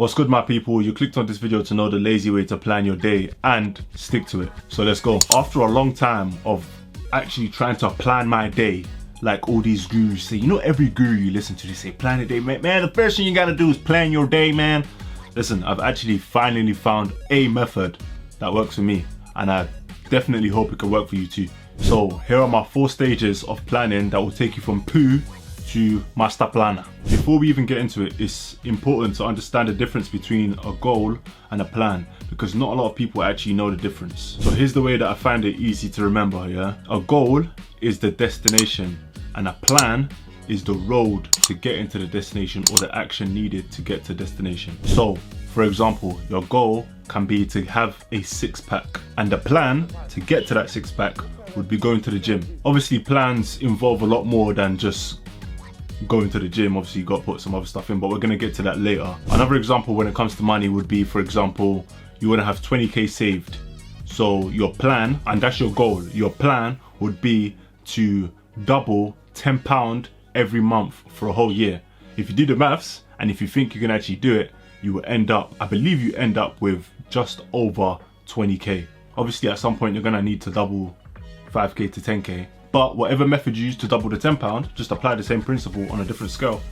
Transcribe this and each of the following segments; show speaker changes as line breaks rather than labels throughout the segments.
What's good, my people? You clicked on this video to know the lazy way to plan your day and stick to it. So let's go. After a long time of actually trying to plan my day, like all these gurus say, you know, every guru you listen to, they say plan a day. Man, the first thing you gotta do is plan your day, man. Listen, I've actually finally found a method that works for me, and I definitely hope it can work for you too. So here are my 4 stages of planning that will take you from poo to master planner. Before we even get into it, it's important to understand the difference between a goal and a plan, because not a lot of people actually know the difference. So here's the way that I find it easy to remember, yeah? A goal is the destination, and a plan is the road to get into the destination or the action needed to get to destination. So for example, your goal can be to have a 6-pack, and the plan to get to that 6-pack would be going to the gym. Obviously plans involve a lot more than just going to the gym. Obviously you got to put some other stuff in, but we're going to get to that later. Another example when it comes to money would be, for example, you want to have 20k saved. So your plan, and that's your goal, your plan would be to double £10 every month for a whole year. If you do the maths and if you think you can actually do it, you will end up, I believe you end up with just over 20k. Obviously at some point you're going to need to double 5k to 10k. But whatever method you use to double the £10, just apply the same principle on a different scale.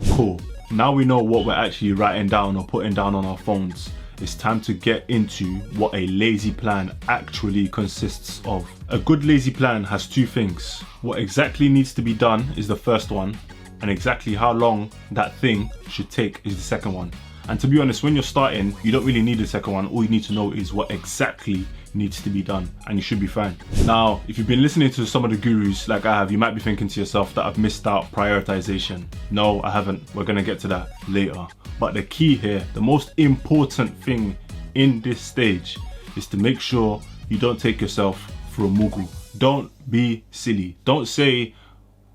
Cool. Now we know what we're actually writing down or putting down on our phones. It's time to get into what a lazy plan actually consists of. A good lazy plan has 2 things. What exactly needs to be done is the first one, and exactly how long that thing should take is the second one. And to be honest, when you're starting, you don't really need the second one. All you need to know is what exactly needs to be done, and you should be fine. Now, if you've been listening to some of the gurus like I have, you might be thinking to yourself that I've missed out prioritization. No, I haven't. We're gonna get to that later. But the key here, the most important thing in this stage, is to make sure you don't take yourself for a mugu. Don't be silly. Don't say,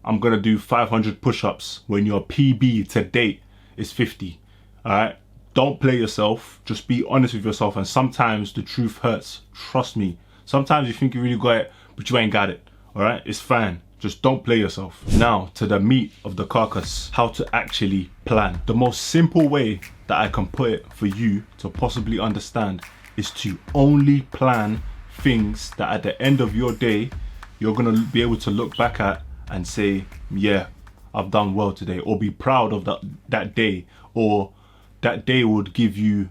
I'm gonna do 500 push-ups when your PB to date is 50. All right? Don't play yourself, just be honest with yourself, and sometimes the truth hurts, trust me. Sometimes you think you really got it, but you ain't got it, all right? It's fine, just don't play yourself. Now to the meat of the carcass, how to actually plan. The most simple way that I can put it for you to possibly understand is to only plan things that at the end of your day, you're gonna be able to look back at and say, yeah, I've done well today, or be proud of that day, or that day would give you,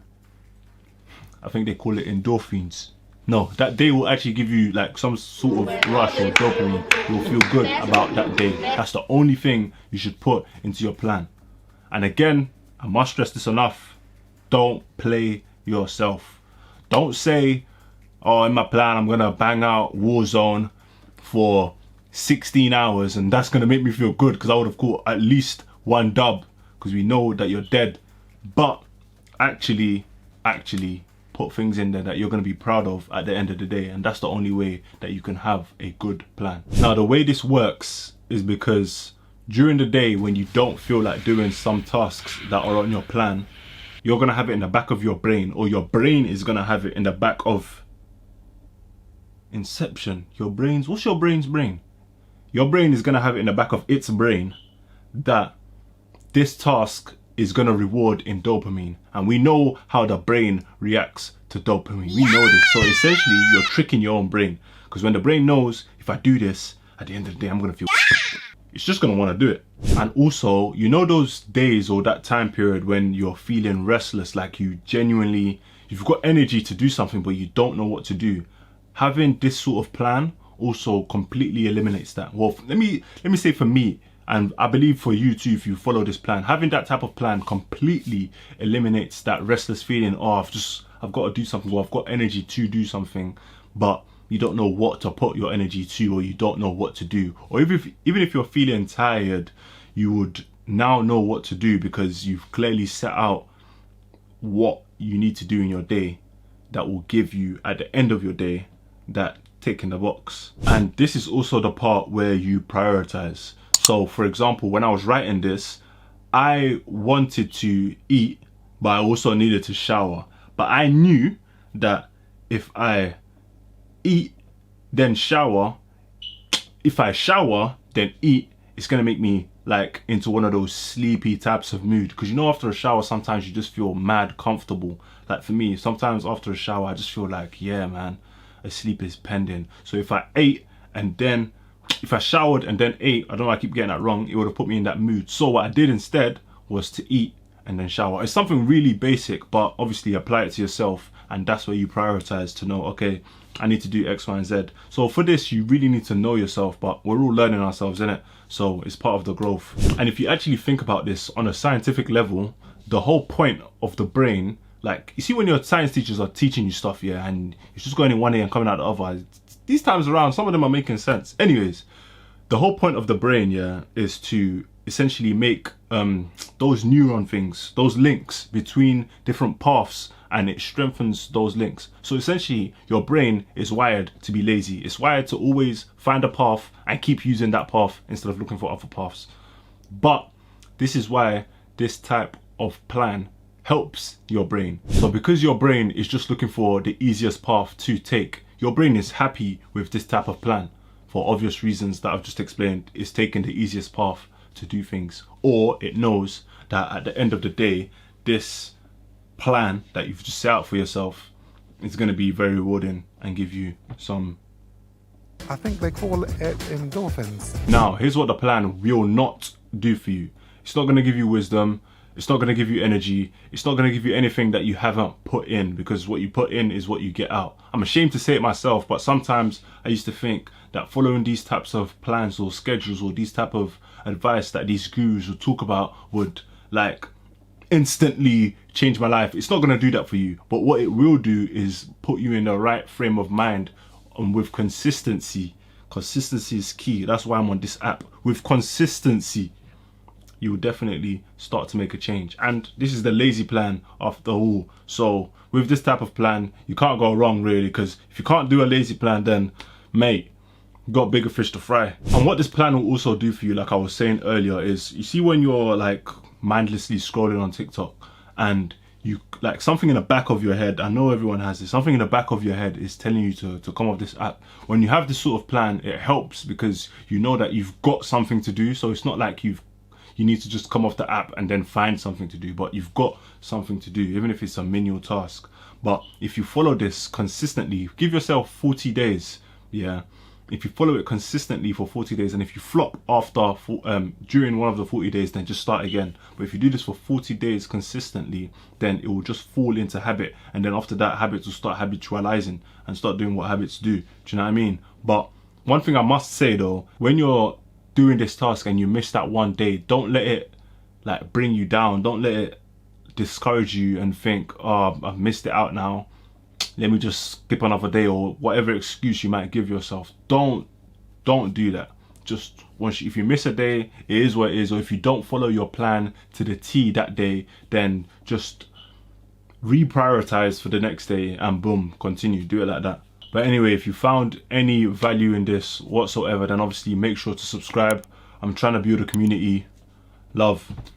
I think they call it endorphins. No, that day will actually give you like some sort of rush or dopamine. You'll feel good about that day. That's the only thing you should put into your plan. And again, I must stress this enough, don't play yourself. Don't say, oh, in my plan I'm gonna bang out Warzone for 16 hours and that's gonna make me feel good because I would have caught at least 1 dub, because we know that you're dead. But actually put things in there that you're going to be proud of at the end of the day, and that's the only way that you can have a good plan. Now the way this works is because during the day when you don't feel like doing some tasks that are on your plan, you're going to have it in the back of your brain, or your brain is going to have it in the back of Inception. What's your brain's brain? Your brain is going to have it in the back of its brain that this task is going to reward in dopamine, and we know how the brain reacts to dopamine. We know this. So essentially you're tricking your own brain, because when the brain knows, if I do this at the end of the day I'm going to feel it's just going to want to do it. And also, you know those days or that time period when you're feeling restless, like you've got energy to do something but you don't know what to do? Having this sort of plan also completely eliminates that. Well, let me say for me, and I believe for you too, if you follow this plan, having that type of plan completely eliminates that restless feeling, oh, I've got to do something, or I've got energy to do something, but you don't know what to put your energy to, or you don't know what to do. Or even if you're feeling tired, you would now know what to do because you've clearly set out what you need to do in your day that will give you, at the end of your day, that tick in the box. And this is also the part where you prioritize. So for example, when I was writing this, I wanted to eat, but I also needed to shower. But I knew that if I eat, then shower, if I shower, then eat, it's gonna make me like into one of those sleepy types of mood, because you know after a shower sometimes you just feel mad comfortable. Like for me, sometimes after a shower I just feel like, yeah man, a sleep is pending. So if I showered and then ate, I don't know, I keep getting that wrong, it would have put me in that mood. So what I did instead was to eat and then shower. It's something really basic, but obviously apply it to yourself, and that's where you prioritize to know, okay, I need to do X, Y, and Z. So for this, you really need to know yourself, but we're all learning ourselves, innit? So it's part of the growth. And if you actually think about this on a scientific level, the whole point of the brain, like, you see when your science teachers are teaching you stuff, yeah, and it's just going in one ear and coming out the other, these times around, some of them are making sense. Anyways, the whole point of the brain, yeah, is to essentially make those neuron things, those links between different paths, and it strengthens those links. So essentially your brain is wired to be lazy. It's wired to always find a path and keep using that path instead of looking for other paths. But this is why this type of plan helps your brain. So because your brain is just looking for the easiest path to take, your brain is happy with this type of plan for obvious reasons that I've just explained. It's taking the easiest path to do things, or it knows that at the end of the day, this plan that you've just set out for yourself is going to be very rewarding and give you some,
I think they call it endorphins.
Now here's what the plan will not do for you. It's not going to give you wisdom, it's not going to give you energy, it's not going to give you anything that you haven't put in, because what you put in is what you get out. I'm ashamed to say it myself, but sometimes I used to think that following these types of plans or schedules or these type of advice that these gurus would talk about would like instantly change my life. It's not going to do that for you, but what it will do is put you in the right frame of mind, and with consistency. Consistency is key. That's why I'm on this app. With consistency, you will definitely start to make a change. And this is the lazy plan after all. So with this type of plan, you can't go wrong really, because if you can't do a lazy plan, then mate, you got bigger fish to fry. And what this plan will also do for you, like I was saying earlier, is you see when you're like mindlessly scrolling on TikTok and you like something in the back of your head, I know everyone has this, something in the back of your head is telling you to come off this app. When you have this sort of plan, it helps because you know that you've got something to do. So it's not like you need to just come off the app and then find something to do, but you've got something to do, even if it's a menial task. But if you follow this consistently, give yourself 40 days, yeah. If you follow it consistently for 40 days, and if you flop after during one of the 40 days, then just start again. But if you do this for 40 days consistently, then it will just fall into habit, and then after that, habits will start habitualizing and start doing what habits do. Do you know what I mean? But one thing I must say though, when you're doing this task and you miss that one day, don't let it like bring you down. Don't let it discourage you and think, oh, I've missed it out now, let me just skip another day, or whatever excuse you might give yourself. Don't do that. Just if you miss a day, it is what it is. Or if you don't follow your plan to the T that day, then just reprioritize for the next day and boom, continue, do it like that. But anyway, if you found any value in this whatsoever, then obviously make sure to subscribe. I'm trying to build a community. Love.